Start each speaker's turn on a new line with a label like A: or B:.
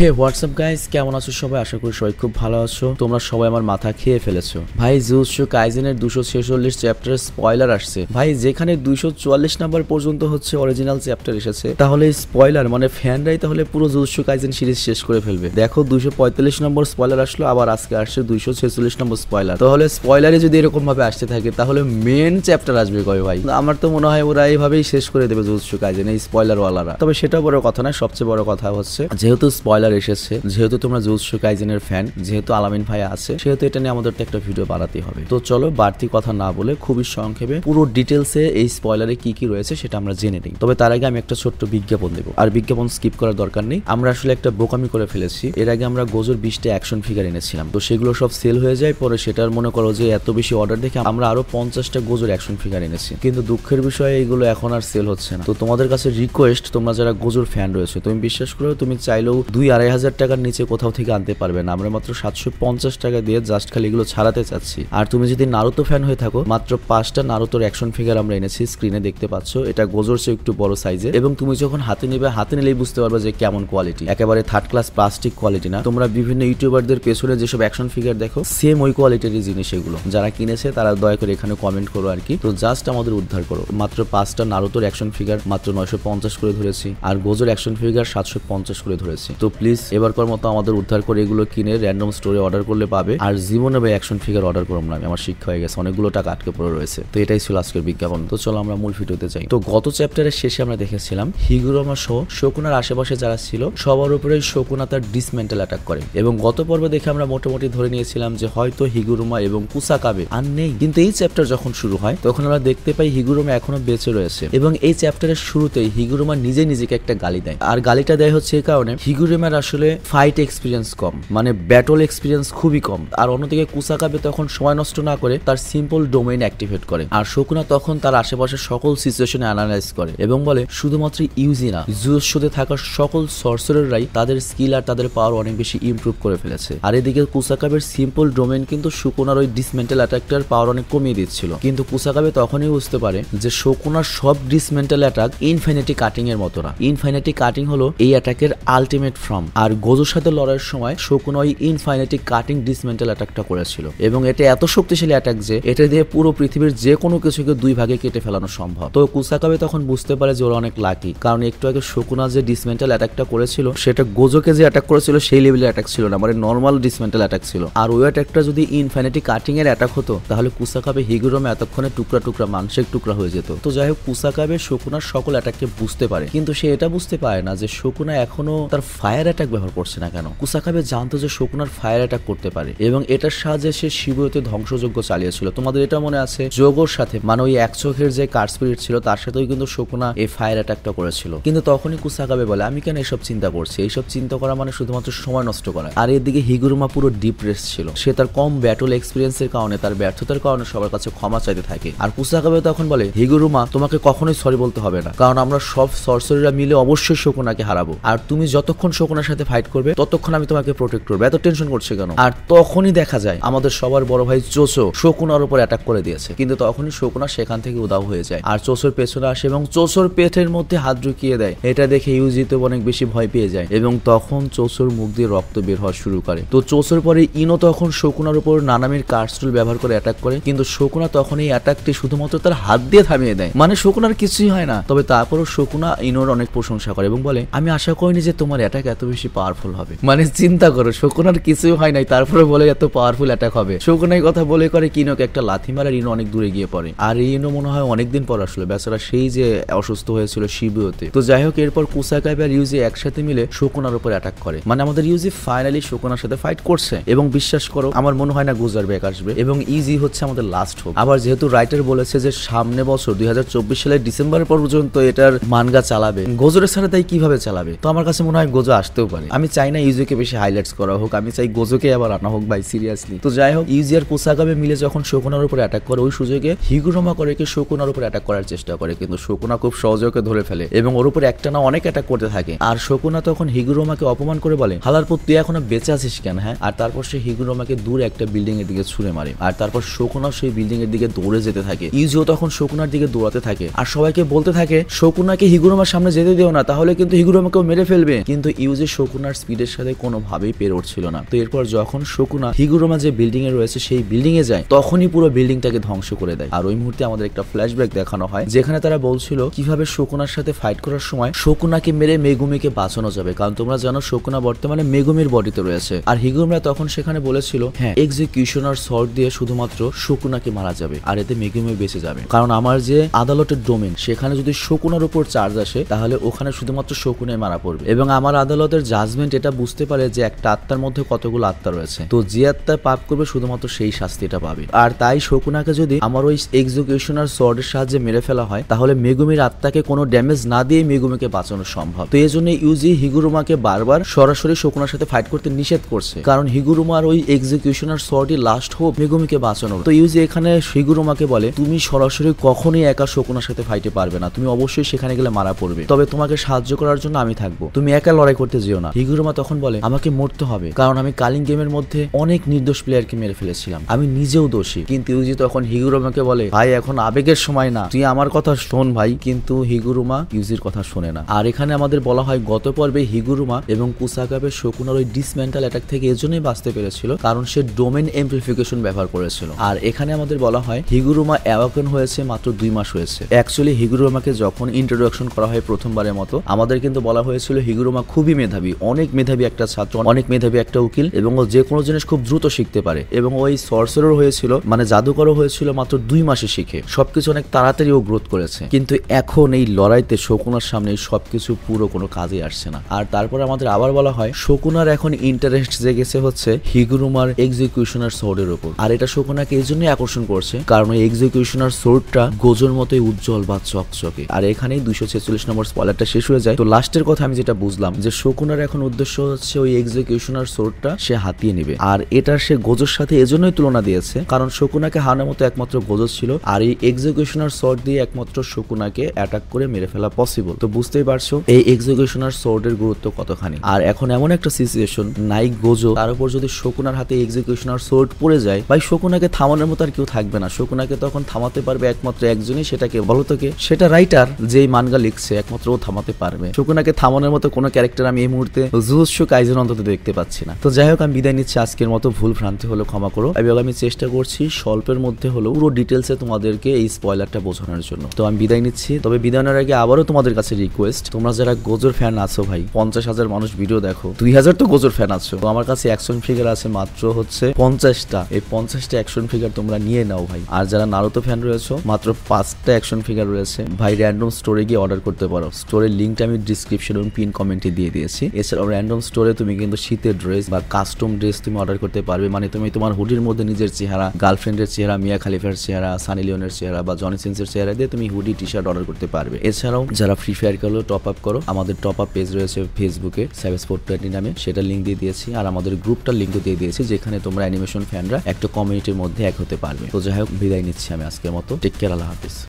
A: হে WhatsApp guys, কেমন আছো সবাই? আশা করি সবাই খুব ভালো আছো। তোমরা সবাই আমার মাথা খেয়ে ফেলেছো ভাই। জুজুৎসু কাইজেনের 246 চ্যাপ্টারের স্পয়লার আসছে ভাই, যেখানে 244 নাম্বার পর্যন্ত হচ্ছে অরিজিনাল চ্যাপ্টার এসেছে। তাহলে স্পয়লার মানে ফ্যানরাই তাহলে পুরো জুজুৎসু কাইজেন সিরিজ শেষ করে ফেলবে। দেখো 245 নম্বর স্পয়লার আসলো, আবার আজকে আসছে 246 নম্বর স্পয়লার। তাহলে স্পয়লারে যদি এরকম ভাবে আসতে থাকে তাহলে মেন চ্যাপ্টার আসবে কবে ভাই? আমার তো মনে হয় ওরা এইভাবেই শেষ করে দেবে জুজুৎসু কাইজেন, এই স্পয়লার ওয়ালারা। তবে সেটা বড় কথা না, সবচেয়ে বড় কথা হচ্ছে যেহেতু স্পয়লার এসেছে, যেহেতু তোমরা জুজুৎসু কাইজেনের ফ্যান, যেহেতু আলামিন ভাই আছে, সেহেতু এটা নিয়ে আমাদের তো একটা ভিডিও বানাতে হবে। তো চলো বাড়তি কথা না বলে খুবই সংক্ষেপে পুরো ডিটেলসে এই স্পয়লারে কি কি রয়েছে সেটা আমরা জেনে নিই। তবে তার আগে আমি একটা ছোট্ট বিজ্ঞাপন দেবো, আর বিজ্ঞাপন স্কিপ করার দরকার নেই। আমরা আসলে একটা বোকামি করে ফেলেছি। এর আগে আমরা গোজোর 20টা অ্যাকশন ফিগার এনেছিলাম, তো সেগুলো সব সেল হয়ে যায়। পরে সেটার মনে করো যে এত বেশি অর্ডার দেখে আমরা আরো 50টা গোজোর অ্যাকশন ফিগার এনেছি, কিন্তু দুঃখের বিষয়ে এইগুলো এখন আর সেল হচ্ছে না। তো তোমাদের কাছে রিকোয়েস্ট, তোমরা যারা গোজোর ফ্যান রয়েছে, তুমি বিশ্বাস করো তুমি চাইলেও 2-2.5 হাজার টাকার নিচে কোথাও থেকে আনতে পারবে না। আমরা মাত্র 750 টাকা দিয়ে জাস্ট খালি এগুলো ছাড়াতে চাচ্ছি। আর তুমি যদি নারুতো ফ্যান হয়ে থাকো, মাত্র 5টা নারুতোর অ্যাকশন ফিগার আমরা এনেছি, স্ক্রিনে দেখতে পাচ্ছ। এটা গোজোর চেয়ে একটু বড় সাইজের, এবং তুমি যখন হাতে নেবে, হাতে নিলেই বুঝতে পারবে যে কেমন কোয়ালিটি। একেবারে থার্ড ক্লাস প্লাস্টিক কোয়ালিটি না। তোমরা বিভিন্ন ইউটিউবারদের পেছনে যেসব অ্যাকশন ফিগার দেখো, সেম ওই কোয়ালিটির জিনিস এগুলো। যারা কিনেছে তারা দয়া করে এখানে কমেন্ট করো আর কি। তো জাস্ট আমাদের উদ্ধার করো। মাত্র 5টা নারুতোর অ্যাকশন ফিগার মাত্র 950 করে ধরেছি, আর গোজোর অ্যাকশন ফিগার 750 করে ধরেছি। তো প্লিজ এবারকার মতো আমাদের উদ্ধার করে এগুলো কিনে র্যান্ডম স্টোরে অর্ডার করলে পাবে। আর জীবনে ভাই অ্যাকশন ফিগার অর্ডার করব না, আমার শিক্ষা হয়ে গেছে, অনেকগুলো টাকা আটকে পড়ে রয়েছে। তো এটাই ছিল আজকের বিজ্ঞাপন। তো চলো আমরা মূল ভিডিওতে যাই। তো গত চ্যাপ্টারের শেষে আমরা দেখেছিলাম হিগুরোমা সহ শকুনার আশেপাশে যারা ছিল সবার উপরে শকুনা তার ডিসমেন্টাল অ্যাটাক করে, এবং গত পর্বে দেখে আমরা মোটামুটি ধরে নিয়েছিলাম যে হয়তো হিগুরোমা এবং কুসাকাবে আর নেই। কিন্তু এই চ্যাপ্টার যখন শুরু হয় তখন আমরা দেখতে পাই হিগুরোমা এখনো বেঁচে রয়েছে, এবং এই চ্যাপ্টারের শুরুতেই হিগুরোমা নিজেকে একটা গালি দেয়। আর গালিটা দেয় হচ্ছে এই কারণে, হিগুরোমার আসলে ফাইট এক্সপিরিয়েন্স কম, মানে ব্যাটল এক্সপিরিয়েন্স খুবই কম। আর অন্যদিকে কুসাকাবে তখন সময় নষ্ট না করে তার সিম্পল ডোমেইন অ্যাক্টিভেট করে, আর শকুনা তখন তার আশেপাশের সকল সিচুয়েশনে অ্যানালাইজ করে এবং বলে শুধুমাত্র ইউজি না, জুজুৎসুতে থাকা সকল সর্সারাররাই তাদের স্কিল আর তাদের পাওয়ার অনেক বেশি ইমপ্রুভ করে ফেলেছে। আর এদিকে কুসাকাবের সিম্পল ডোমেইন কিন্তু শকুনার ওই ডিসমেন্টাল অ্যাটাকটার পাওয়ার অনেক কমিয়ে দিচ্ছিল। কিন্তু কুসাকাবে তখনই বুঝতে পারে যে শকুনার সব ডিসমেন্টাল অ্যাটাক ইনফিনিটি কাটিং এর মতো না। ইনফিনিটি কাটিং হলো এই অ্যাটাকের আলটিমেট ফর্ম, আর গোজোর সাথে লড়াইয়ের সময় শকুনা ওই ইনফিনিটি কাটিং ডিসমেন্টাল অ্যাটাকটা করেছিল, এবং এটা এত শক্তিশালী অ্যাটাক যে এটা দিয়ে পুরো পৃথিবীর যে কোনো কিছুকে 2 ভাগে কেটে ফেলানো সম্ভব। তো কুসাকাবে তখন বুঝতে পারে যে ওরা অনেক লাকি, কারণ একটু আগে শকুনা যে ডিসমেন্টাল অ্যাটাকটা করেছিল সেটা গোজোকে যে অ্যাটাক করেছিল সেই লেভেলের অ্যাটাক ছিল না, মানে নর্মাল ডিসমেন্টাল অ্যাটাক ছিল। আর ওই অ্যাটাকটা যদি ইনফিনিটি কাটিং এর অ্যাটাক হতো তাহলে কুসাকাবে হিগুরোমা এতক্ষণে টুকরা টুকরা মাংসের টুকরা হয়ে যেত। তো যাই হোক, কুসাকাবে শকুনার সকল অ্যাটাককে বুঝতে পারে, কিন্তু সে এটা বুঝতে পারে না যে শকুনা এখনো তার ফায়ার অ্যাটাক ব্যবহার করছে না কেন। কুসাকাবে জানতো যে শকুনার ফায়ার অ্যাটাক করতে পারে, এবং এটার সাহায্যে সে শিবুয়োতে ধ্বংসযজ্ঞ চালিয়েছিল। তোমাদের এটা মনে আছে, যোগোর সাথে মানে ওই এক চোখের যে কার স্পিরিট ছিল তার সাথেও কিন্তু শকুনা এই ফায়ার অ্যাটাকটা করেছিল। কিন্তু তখনই কুসাকাবে বলে আমি কেন এসব চিন্তা করছি, এইসব চিন্তা করা মানে শুধুমাত্র সময় নষ্ট করা। আর এদিকে হিগুরোমা পুরো ডিপ্রেস ছিল, সে তার কম ব্যাটল এক্সপিরিয়েন্সের কারণে, তার ব্যর্থতার কারণে সবার কাছে ক্ষমা চাইতে থাকে। আর কুসাকাবে তখন বলে হিগুরোমা তোমাকে কখনোই সরি বলতে হবে না, কারণ আমরা সব সর্সারিরা মিলে অবশ্যই শকুনাকে হারাবো, আর তুমি যতক্ষণ শকুনার সাথে ফাইট করবে ততক্ষণ আমি তোমাকে প্রোটেক্ট করবো, এত টেনশন করছে কেন। আর তখনই দেখা যায় আমাদের সবার বড় ভাই চোচো শকুনার উপর অ্যাটাক করে দিয়েছে, কিন্তু তখনই শকুনা সেখান থেকে উধাও হয়ে যায়, আর চোচোর পেছনে আসে এবং চোচোর পেটের মধ্যে হাত ঢুকিয়ে দেয়। এটা দেখে ইউজিতে অনেক বেশি ভয় পেয়ে যায়, এবং তখন চোচোর মুখ দিয়ে রক্ত বের হওয়া শুরু করে। তো চোচোর পরে ইনো তখন শকুনার উপর নানামির কার্সটুল ব্যবহার করে অ্যাটাক করে, কিন্তু শকুনা তখন এই অ্যাটাকটি শুধুমাত্র তার হাত দিয়ে থামিয়ে দেয়, মানে শকুনার কিছুই হয় না। তবে তারপরও শকুনা ইনোর অনেক প্রশংসা করে এবং বলে আমি আশা করিনি যে তোমার অ্যাটাক এত বেশি পাওয়ারফুল হবে। মানে চিন্তা করো, শকুনার কিছুই হয় নাই, তারপরে বলে এত পাওয়ারফুল অ্যাটাক হবে। শকুনাই কথা বলে করে কিনোকে একটা লাথি মারে, ইনো অনেক দূরে গিয়ে পড়ে। আর ইনো মনে হয় অনেকদিন পর আসলে বেচারা সেই যে অসুস্থ হয়েছিল শিবুয়োতে। তো যাই হোক, এরপর কুসাকাবে আর ইউজি একসাথে মিলে শকুনার উপর অ্যাটাক করে, মানে আমাদের ইউজি ফাইনালি শকুনার সাথে ফাইট করছে। এবং বিশ্বাস করো, আমার মনে হয় না গোজার ব্যাক আসবে, এবং ইজি হচ্ছে আমাদের লাস্ট হোপ। আবার যেহেতু রাইটার বলেছে যে সামনে বছর 2024 সালের ডিসেম্বর পর্যন্ত এটার মানগা চালাবে, গোজোরের সাথে তাই কিভাবে চালাবে? তো আমার কাছে মনে হয় গোজো আসতেও পারে। আমি চাই না ইউজিকে বেশি হাইলাইটস করা হোক, আমি চাই গোজোকে আবার আনা হোক ভাই, সিরিয়াসলি। তো যাই হোক, ইউজি আর কুসাকাবে মিলে যখন শকুনার উপর অ্যাটাক করে, ওই সুযোগে হিগুরোমা করে কি শকুনার উপর অ্যাটাক করার চেষ্টা করে, কিন্তু শকুনা খুব সহজে ওকে ধরে ফেলে এবং ওর উপর একটা না অনেক অ্যাটাক করতে থাকে। আর শকুনা তখন হিগুরোমাকে অপমান করে বলে হালারপুর তুই এখনো বেঁচে আছিস কেন? হ্যাঁ। আর তারপর সে হিগুরোমাকে দূরে একটা বিল্ডিং এর দিকে ছুড়ে মারে, আর তারপর শকুনা সেই বিল্ডিং এর দিকে দৌড়ে যেতে থাকে। ইউজিও তখন শকুনার দিকে দৌড়াতে থাকে আর সবাইকে বলতে থাকে শকুনাকে হিগুরোমার সামনে যেতে দিও না, তাহলে কিন্তু হিগুরোমাকেও মেরে ফেলবে। কিন্তু ইউজি শকুনার স্পিডের সাথে কোনোভাবেই পেরে উঠছিল না। তো এরপর যখন শকুনা হিগুরোমা যে বিল্ডিং এ রয়েছে সেই বিল্ডিং এ যায়, তখনই পুরো বিল্ডিংটাকে ধ্বংস করে দেয়। আর ওই মুহূর্তে আমাদের একটা ফ্ল্যাশব্যাক দেখানো হয়, যেখানে তারা বলছিল কিভাবে শকুনার সাথে ফাইট করার সময় শকুনাকে মেরে মেগুমিকে বাঁচানো যাবে, কারণ তোমরা জানো শকুনা বর্তমানে মেগুমির বডিতে রয়েছে। আর হিগুরোমা তখন সেখানে বলেছিল, হ্যাঁ, এক্সিকিউশনার শর্ট দিয়ে শুধুমাত্র শকুনাকে মারা যাবে আর এতে মেগুমি বেঁচে যাবে, কারণ আমার যে আদালতের ডোমেন সেখানে যদি শকুনার উপর চার্জ আসে তাহলে ওখানে শুধুমাত্র শকুনাই মারা পড়বে। এবং আমার আদালতের জাজমেন্ট এটা বুঝতে পারে যে একটা আত্মার মধ্যে কতগুলো আত্মা রয়েছে, তো যে আত্মা পাপ করবে শুধুমাত্র সেই শাস্তিটা পাবে। আর তাই শকুনাকে যদি আমার ওই এক্সিকিউশনার শর্টের সাহায্যে মেরে ফেলা হয় তাহলে মেগুমির আত্মাকে কোনো ড্যামেজ না দিয়ে মেগুমিকে বাঁচানো সম্ভব। তো এই জন্য ইউজি হিগুরোমাকে বারবার সরাসরি শকুনার সাথে ফাইট করতে নিষেধ করছে, কারণ হিগুরোমার ওই এক্সিকিউশনার শর্টই লাস্ট হোপ মেগুমিকে বাঁচানোর। তো ইউজি এখানে হিগুরোমাকে বলে, তুমি সরাসরি কখনোই একা শকুনার সাথে ফাইটে পারবে না, তুমি অবশ্যই সেখানে গেলে মারা পড়বে, তবে তোমাকে সাহায্য করার জন্য আমি থাকবো, তুমি একা লড়াই করতে যেও না। হিগুরোমা তখন বলে, আমাকে মরতে হবে, কারণ আমি কালিং গেমের মধ্যে অনেক নির্দোষ প্লেয়ারকে মেরে ফেলেছিলাম, আমি নিজেও দোষী। কিন্তু ইউজি তখন হিগুরোমাকে বলে, ভাই এখন আবেগের সময় না, তুই আমার কথা শোন ভাই। কিন্তু হিগুরোমা ইউজির কথা শোনে না। আর এখানে আমাদের বলা হয় গত পর্বে হিগুরোমা এবং কুসাকাবে শকুনার ওই ডিসমেন্টাল অ্যাটাক থেকে এজন্যই বাঁচতে পেরেছিল কারণ সে ডোমেন এমপ্লিফিকেশন ব্যবহার করেছিল। আর এখানে আমাদের বলা হয় হিগুরোমা অ্যাওয়াকেন হয়েছে মাত্র 2 মাস হয়েছে। অ্যাকচুয়ালি হিগুরোমাকে যখন ইন্ট্রোডাকশন করা হয় প্রথমবারের মতো, আমাদের কিন্তু বলা হয়েছিল হিগুরোমা খুবই মেধাবী, অনেক মেধাবী একটা ছাত্র, অনেক মেধাবী একটা উকিল, এবং ও যে কোনো জিনিস খুব দ্রুত শিখতে পারে, এবং ওই সর্সারার হয়েছিল, মানে জাদুকরও হয়েছিল মাত্র 2 মাসে শিখে সবকিছু অনেক তাড়াতাড়ি ও গ্রোথ করেছে। কিন্তু এখন এই লড়াইতে শকুনার সামনে সবকিছু পুরো কোনো কাজে আসছে না। আর তারপর আমাদের আবার বলা হয় শকুনার এখন ইন্টারেস্ট জেগেছে হচ্ছে হিগুরোমার এক্সিকিউশনার সোর্ডের উপর। আর এটা শকুনাকে এই জন্যই আকর্ষণ করছে কারণ ওই এক্সিকিউশনার সোর্ডটা গোজোর মতোই উজ্জ্বল বা চকচকে। আর এখানেই 246 নম্বর স্পয়লারটা শেষ হয়ে যায়। তো লাস্টের কথা আমি যেটা বুঝলাম যে শকুনার এখন উদ্দেশ্য হচ্ছে ওই এক্সিকিউশনার সোর্ডটা সে হাতিয়ে নেবে। আর এটা সে গোজোর সাথে এজন্যই তুলনা দিয়েছে কারণ শকুনাকে হারানোর মতো একমাত্র গোজো ছিল, আর এই এক্সিকিউশনার সোর্ড দিয়ে একমাত্র শকুনাকে অ্যাটাক করে মেরে ফেলা পসিবল। তো বুঝতেই পারছো এই এক্সিকিউশনার সোর্ডের গুরুত্ব কতখানি। আর এখন এমন একটা সিচুয়েশন, নাইক গোজো, তার উপর যদি শকুনার হাতে এক্সিকিউশনার সোর্ড পড়ে যায়, ভাই শকুনাকে থামানোর মতো আর কেউ থাকবে না। শকুনাকে তখন থামাতে পারবে একমাত্র একজনই, সেটাকে বলো তো কে? সেটা রাইটার, যেই মানগা লিখছে, একমাত্র ও থামাতে পারবে। শকুনাকে থামানোর মতো কোনো ক্যারেক্টার আমি এই মুহূর্তে জুজুৎসু কাইজেন অন্তত দেখতে পাচ্ছি না। তো যাই হোক, আমি বিদায় নিচ্ছি আজকের মতো। ভুল ভ্রান্তি হলো ক্ষমা করো, এবং আমি চেষ্টা করছি স্বল্পের মধ্যে হলো পুরো ডিটেলসে তোমাদেরকে এই স্পয়লারটা বোঝানোর জন্য। তো আমি বিদায় নিচ্ছি, তবে বিদায় নেওয়ার আগে আবারও তোমাদের কাছে রিকোয়েস্ট, তোমরা যারা গোজোর ফ্যান আছো ভাই, 50,000 মানুষ ভিডিও দেখো, 2000 তো গোজোর ফ্যান আছো, তো আমার কাছে অ্যাকশন ফিগার আছে মাত্র হচ্ছে 50টা। এই 50টা অ্যাকশন ফিগার তোমরা নিয়ে নাও ভাই। আর যারা নারুতো ফ্যান রয়েছে মাত্র 5টা অ্যাকশন ফিগার রয়েছে ভাই, র্যান্ডম স্টোরে গিয়ে অর্ডার করতে পারো। স্টোরের লিঙ্কটা আমি ডিসক্রিপশন এবং পিন কমেন্টে দিয়ে দিয়েছি। এছাড়াও র্যান্ডম স্টোরে তুমি কিন্তু শীতের ড্রেস বা কাস্টম ড্রেস তুমি অর্ডার করতে পারবে, মানে তুমি তোমার হুডির মধ্যে নিজের চেহারা, গার্লফ্রেন্ডের চেহারা, মিয়া খালিফার চেহারা, সানি লিওনের চেহারা বা জনি সিন্সের চেহারা দিয়ে তুমি হুডি টি শার্ট অর্ডার করতে পারবে। এছাড়াও যারা ফ্রি ফায়ার খেলো টপ আপ করো, আমাদের টপ আপ পেজ রয়েছে ফেসবুকে সাইবারস্পোর্ট20 নামে, সেটা লিঙ্ক দিয়ে দিয়েছি। আর আমাদের গ্রুপটার লিঙ্কও দিয়ে দিয়েছি যেখানে তোমরা অ্যানিমেশন ফ্যানরা একটা কমিউনিটির মধ্যে এক হতে পারবে। তো যাই হোক, বিদায় নিচ্ছি আমি আজকের মতো। টেক কেয়ার, আল্লাহ হাফিজ।